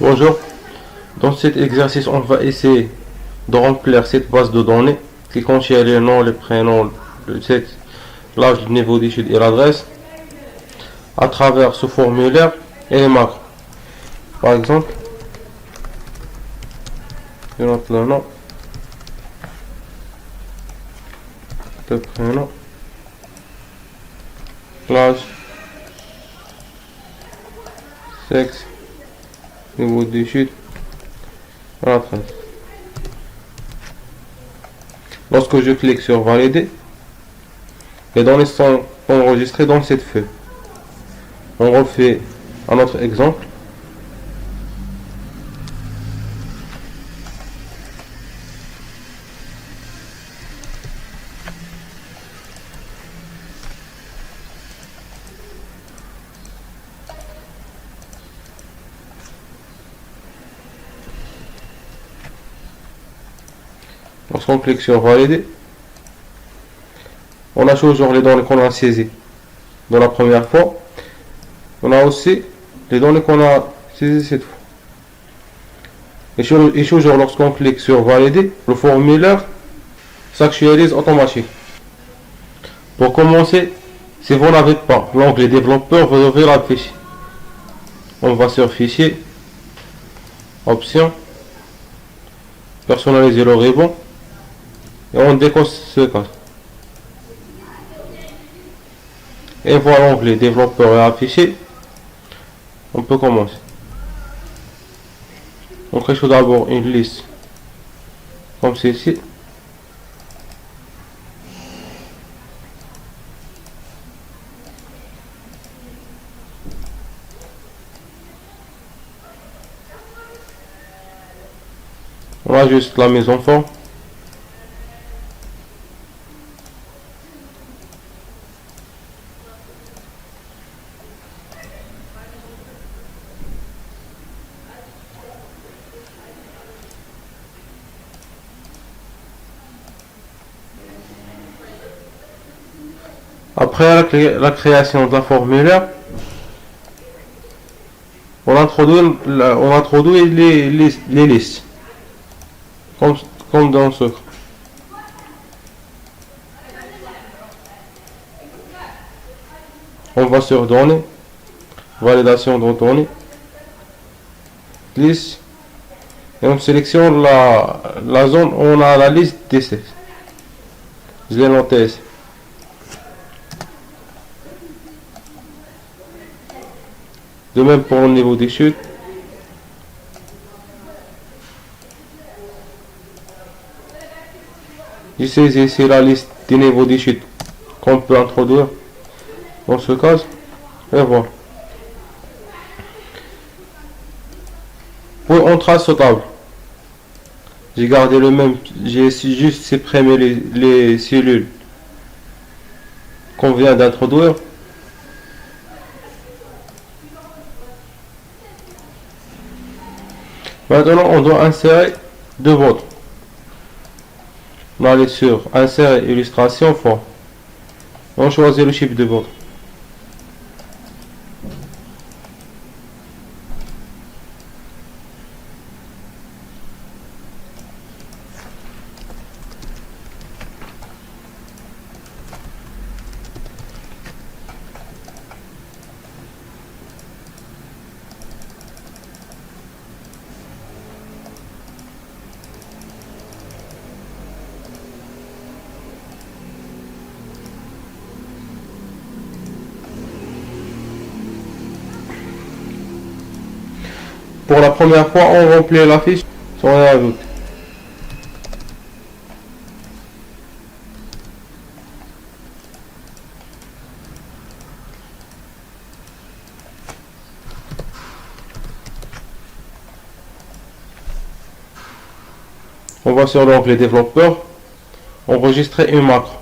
Bonjour, dans cet exercice, on va essayer de remplir cette base de données qui contient les noms, les prénoms, le sexe, l'âge, le niveau d'études et l'adresse à travers ce formulaire et les macros. Par exemple, je note le nom, le prénom, l'âge, sexe, niveau d'études, l'adresse. Lorsque je clique sur valider, les données sont enregistrées dans cette feuille. On refait un autre exemple. Lorsqu'on clique sur valider, on a toujours les données qu'on a saisies de la première fois. On a aussi les données qu'on a saisies cette fois. Et toujours lorsqu'on clique sur valider, le formulaire s'actualise automatiquement. Pour commencer, si vous n'avez pas l'onglet développeur, vous devez l'afficher. On va sur fichier, options, personnaliser le ruban et on décoche ce cas. Et voilà, l'onglet développeur est affiché. On peut commencer. On crée tout d'abord une liste comme ceci. On ajuste la mise en forme. Après la création de la formulaire, on introduit les listes, comme dans ce cas. On va sur données, validation de données, liste, et on sélectionne la zone où on a la liste des sexes. Je l'ai noté ici. De même pour le niveau d'études. Je saisis ici la liste des niveaux d'études qu'on peut introduire dans ce cas. Et voilà. Puis on trace ce tableau. J'ai gardé le même, j'ai juste supprimé les cellules qu'on vient d'introduire. Maintenant, on doit insérer deux votes. On va aller sur insérer illustration forme. On choisit le type de vote. Pour la première fois, on remplit la fiche sur la ajoute. On va sur l'onglet développeur, enregistrer une macro.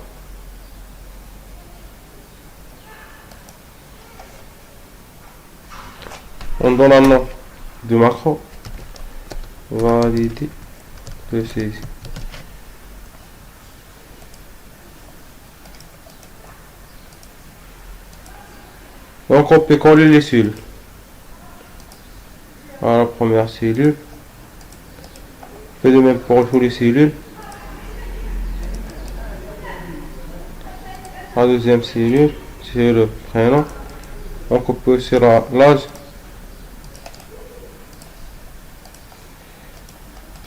On donne un nom de macro, valider le saisie. Et on copie-coller les cellules. Voilà. première cellule. Fait de même pour toutes les cellules. La deuxième cellule, c'est le prénom. On copie aussi l'âge,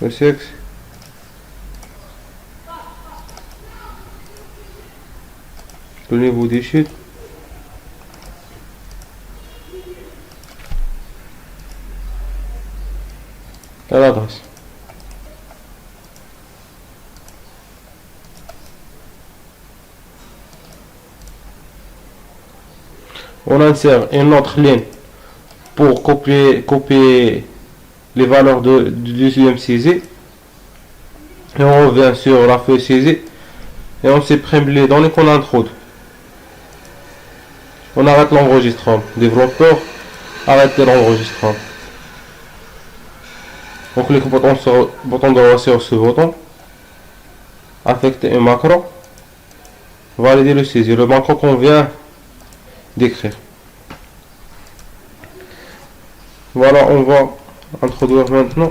le sexe, le niveau des chutes, et l'adresse. On insère une autre ligne pour copier les valeurs du deuxième saisie. Et on revient sur la feuille saisie et on supprime les données qu'on introduit. On arrête l'enregistrement. Développeur, arrêtez l'enregistrement. On clique sur le bouton droit sur ce bouton. Affecter un macro. Valider le saisie. Le macro qu'on vient d'écrire. Voilà, on va introduire maintenant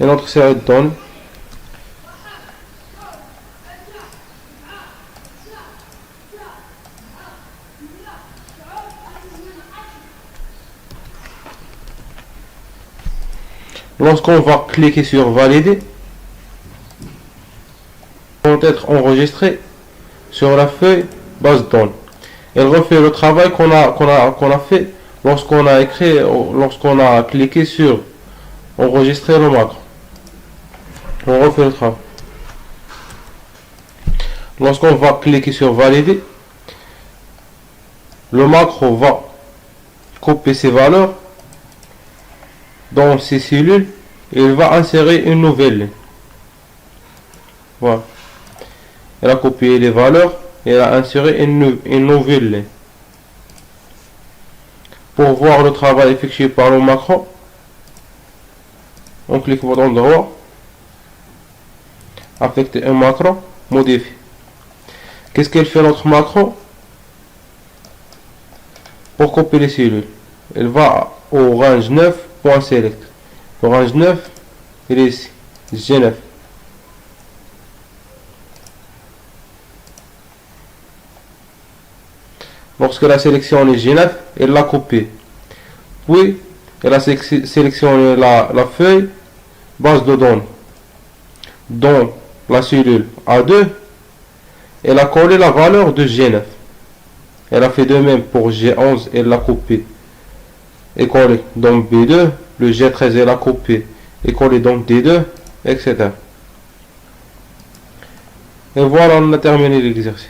une autre série de données. Lorsqu'on va cliquer sur valider, vont être enregistrés sur la feuille base de données. Elle refait le travail qu'on a fait lorsqu'on a cliqué sur enregistrer le macro. On refait le travail. Lorsqu'on va cliquer sur valider, le macro va copier ces valeurs dans ces cellules et il va insérer une nouvelle ligne. Voilà. Elle a copié les valeurs et elle a inséré une nouvelle ligne. Pour voir le travail effectué par le macro, on clique sur le bouton droit, affecter un macro, modifier. Qu'est-ce qu'elle fait notre macro? Pour copier les cellules, elle va au range 9.select. Le range 9, il est ici, G9. Lorsque la sélection est G9, elle l'a copié. Puis, elle a sélectionné la feuille base de données. Dans la cellule A2, elle a collé la valeur de G9. Elle a fait de même pour G11, elle l'a copié et collé dans B2. Le G13, elle a copié et collé dans D2, etc. Et voilà, on a terminé l'exercice.